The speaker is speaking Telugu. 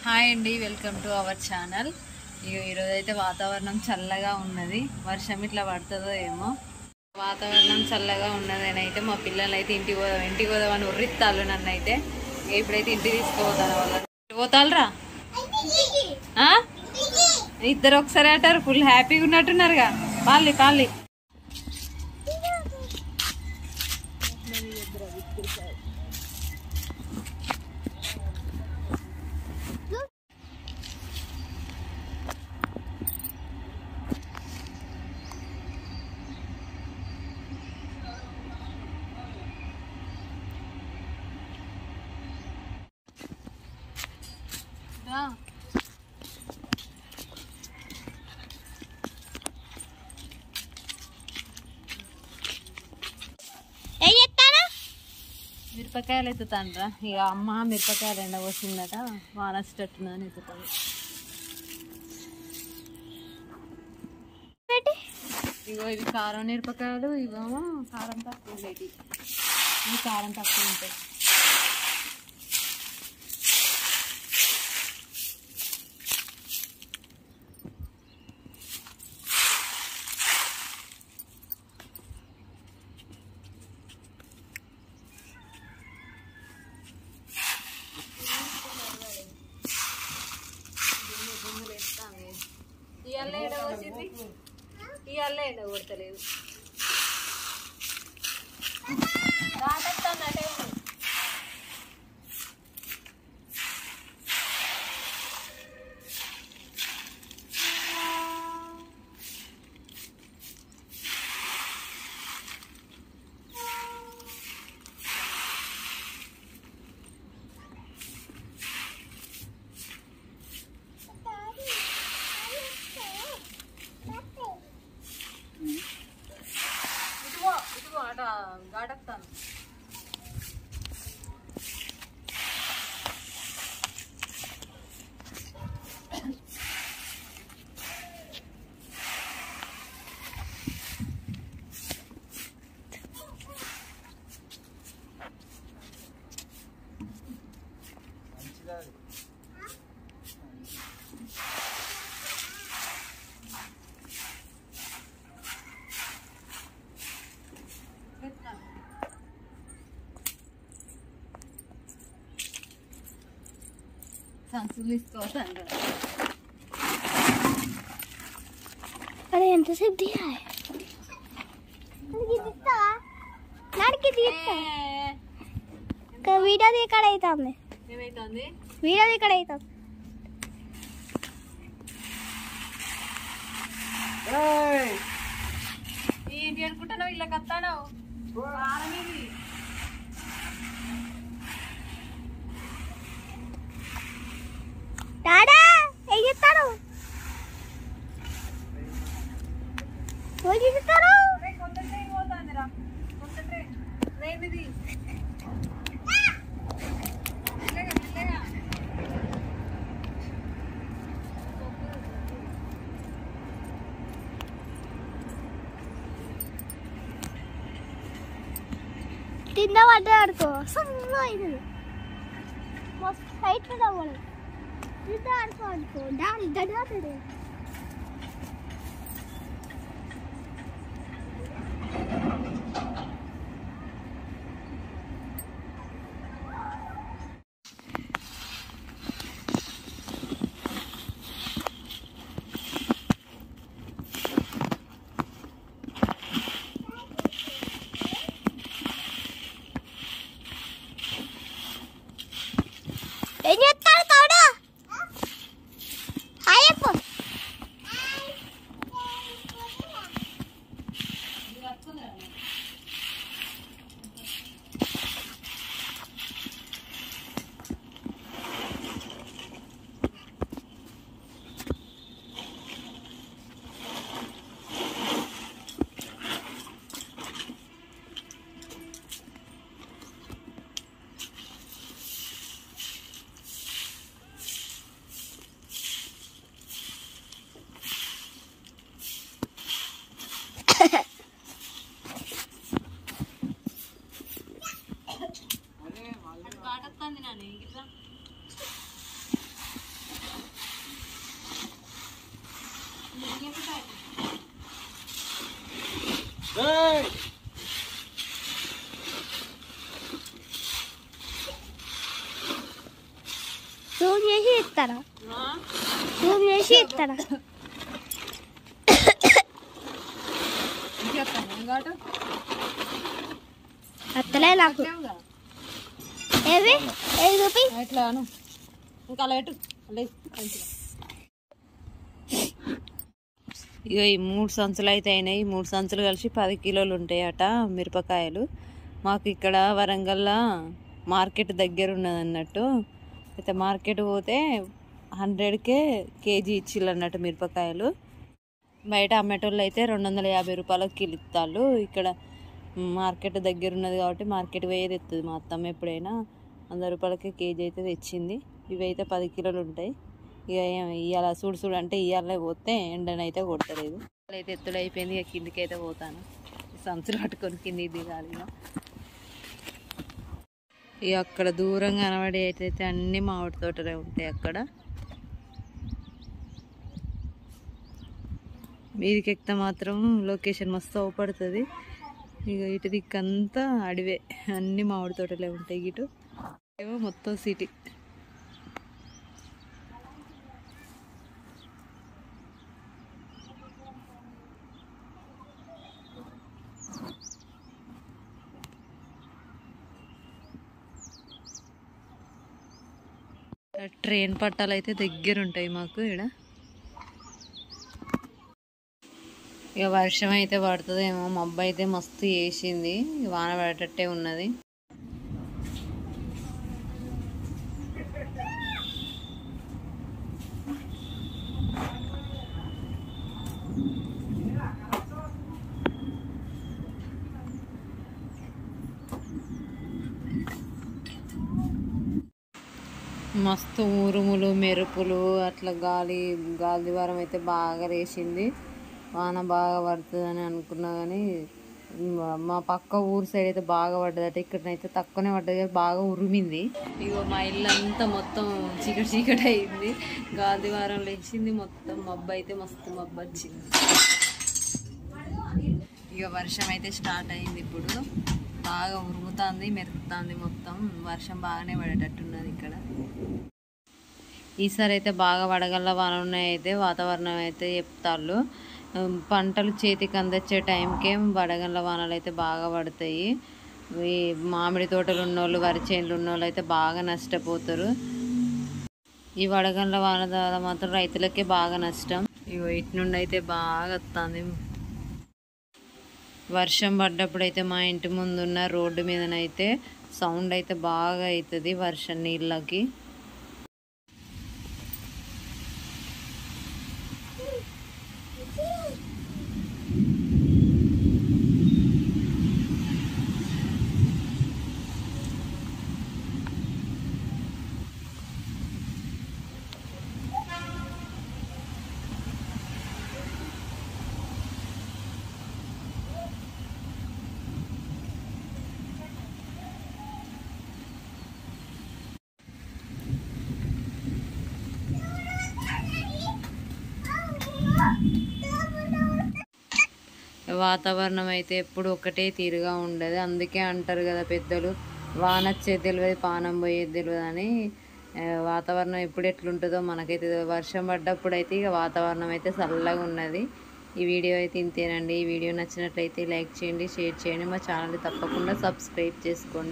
హాయ్ అండి, వెల్కమ్ టు అవర్ ఛానల్. ఈరోజు అయితే వాతావరణం చల్లగా ఉన్నది. వర్షం ఇట్లా పడుతుందో ఏమో. వాతావరణం చల్లగా ఉన్నదని అయితే మా పిల్లలు అయితే ఇంటికి పోదామని ఉర్రిత్తాళ్ళు. నన్ను అయితే ఇప్పుడైతే ఇంటికి తీసుకుపోతాను. వాళ్ళని పోతాలరా ఇద్దరు ఒకసారి అంటారు. ఫుల్ హ్యాపీగా ఉన్నట్టున్నారుగా. పాలి మిరపకాయలు ఎత్తుతాండ్రా. ఇక అమ్మ మిరపకాయలు ఎండ పోసిందట, వానొచ్చేటట్టున్నదని ఎత్తుతుంది. ఇగో ఇవి కారం మిరపకాయలు, ఇవేమో కారం తక్కువ ఉండేవి. ఇవి కారం తక్కువ ఉంటాయి. ఇవాళ ఎండ కొడతలేదు. గాడక్తాను. సంచులు తీసుకోవద్దండి. अरे ఎంతసేపు దియా వీడియో ఇక్కడ అవుతుంది. ఏమైతుంది? వీడియో ఇక్కడ అవుతుంది. ఏంటి అనుకుంటున్నావు? ఇలా కత్తాను డాడా ఏం చేస్తారు? కొత్త ట్రైన్ పోతాందిరా. కొత్త ట్రైన్ ఇది. కింద పడ్డాడుకో ఇది మస్తు హైట్ అవ్వాలి. కింద ఆడుకో డాడీ గడ్డ. ఏం చేస్తాడు తోడు? హాయ్ చెప్పు. జూమ్ చేసి ఇస్తారా జూమ్ చేసి ఇస్తారా అత్తలే నాకు ఏవి ఏది చూపి ఎట్లా ఇంకా అలా పెట్టు ఇక ఈ 3 సంచులు అయితే అయినాయి. 3 సంచులు కలిసి 10 కిలోలు ఉంటాయట మిరపకాయలు. మాకు ఇక్కడ వరంగల్లో మార్కెట్ దగ్గర ఉన్నది అన్నట్టు. అయితే మార్కెట్ పోతే 100కే కేజీ ఇచ్చిళ్ళు అన్నట్టు మిరపకాయలు. బయట అమ్మేటోళ్ళు అయితే 250 రూపాయలకు కిలో ఇస్తారు. ఇక్కడ మార్కెట్ దగ్గర ఉన్నది కాబట్టి మార్కెట్ పోయే తెస్తుంది మా అత్తమ్మ. ఎప్పుడైనా 100 రూపాయలకి కేజీ అయితే తెచ్చింది. ఇవి అయితే 10 కిలోలు ఉంటాయి. ఇక ఇవాళ చూడు అంటే ఇవాళ పోతే ఎండనైతే కొట్టలేదు. అయితే ఎత్తులు అయిపోయింది. ఇక కిందికి అయితే పోతాను. సంచులు పట్టుకొని కిందికి దిగాలి. ఇక అక్కడ దూరంగా కనబడి అయితే అన్ని మామిడి తోటలే ఉంటాయి. అక్కడ మీదికి ఎక్కితే మాత్రం లొకేషన్ మస్తు అవపడుతుంది. ఇక ఇటు దిక్కంతా అడివే, అన్ని మామిడి తోటలే ఉంటాయి. ఇటు ఏమో మొత్తం సిటీ. ట్రైన్ పట్టాలు అయితే దగ్గర ఉంటాయి మాకు ఇక్కడ. ఇక వర్షం అయితే పడుతుందేమో, మబ్బు అయితే మస్తు వేసింది. వాన పడేటట్టే ఉన్నది. మస్తు ఉరుములు మెరుపులు అట్లా గాలి ద్వారం అయితే బాగా లేచింది. వాన బాగా పడుతుందని అనుకున్నా కానీ మా పక్క ఊరు సైడ్ అయితే బాగా పడ్డదట. ఇక్కడనైతే తక్కువనే పడ్డది, బాగా ఉరిమింది. ఇగో మా ఇల్లు అంతా మొత్తం చీకటి అయింది. గాలి ద్వారం లేచింది. మొత్తం మబ్బు అయితే మస్తు మబ్బు వచ్చింది. ఇక వర్షం అయితే స్టార్ట్ అయింది. ఇప్పుడు బాగా ఉరుముతుంది, మెరుపుతుంది. మొత్తం వర్షం బాగానే పడేటట్టున్నది ఇక్కడ. ఈసారి అయితే బాగా వడగళ్ళ వాన ఉన్నాయి. అయితే వాతావరణం అయితే చెప్తాళ్ళు పంటలు చేతికి అందొచ్చే టైంకే వడగళ్ళ వానలు అయితే బాగా పడతాయి. ఈ మామిడి తోటలు ఉన్నోళ్ళు, వరి చేనులు ఉన్నోళ్ళు అయితే బాగా నష్టపోతారు. ఈ వడగళ్ళ వాన ద్వారా మాత్రం రైతులకే బాగా నష్టం. ఇగో ఇటు నుండి అయితే బాగా వస్తుంది. వర్షం పడ్డప్పుడు అయితే మా ఇంటి ముందున్న రోడ్డు మీదనైతే సౌండ్ అయితే బాగా అవుతుంది వర్షం నీళ్ళకి. వాతావరణం అయితే ఎప్పుడు ఒకటే తీరుగా ఉండదు. అందుకే అంటారు కదా పెద్దలు, వానొచ్చేది తెలియదు పానం పోయేది తెలియదు అని. వాతావరణం ఎప్పుడు ఎట్లుంటుందో మనకైతే వర్షం పడ్డప్పుడు అయితే ఇక వాతావరణం అయితే చల్లగా ఉన్నది. ఈ వీడియో అయితే ఇంతేనండి. ఈ వీడియో నచ్చినట్లయితే లైక్ చేయండి, షేర్ చేయండి. మా ఛానల్ని తప్పకుండా సబ్స్క్రైబ్ చేసుకోండి.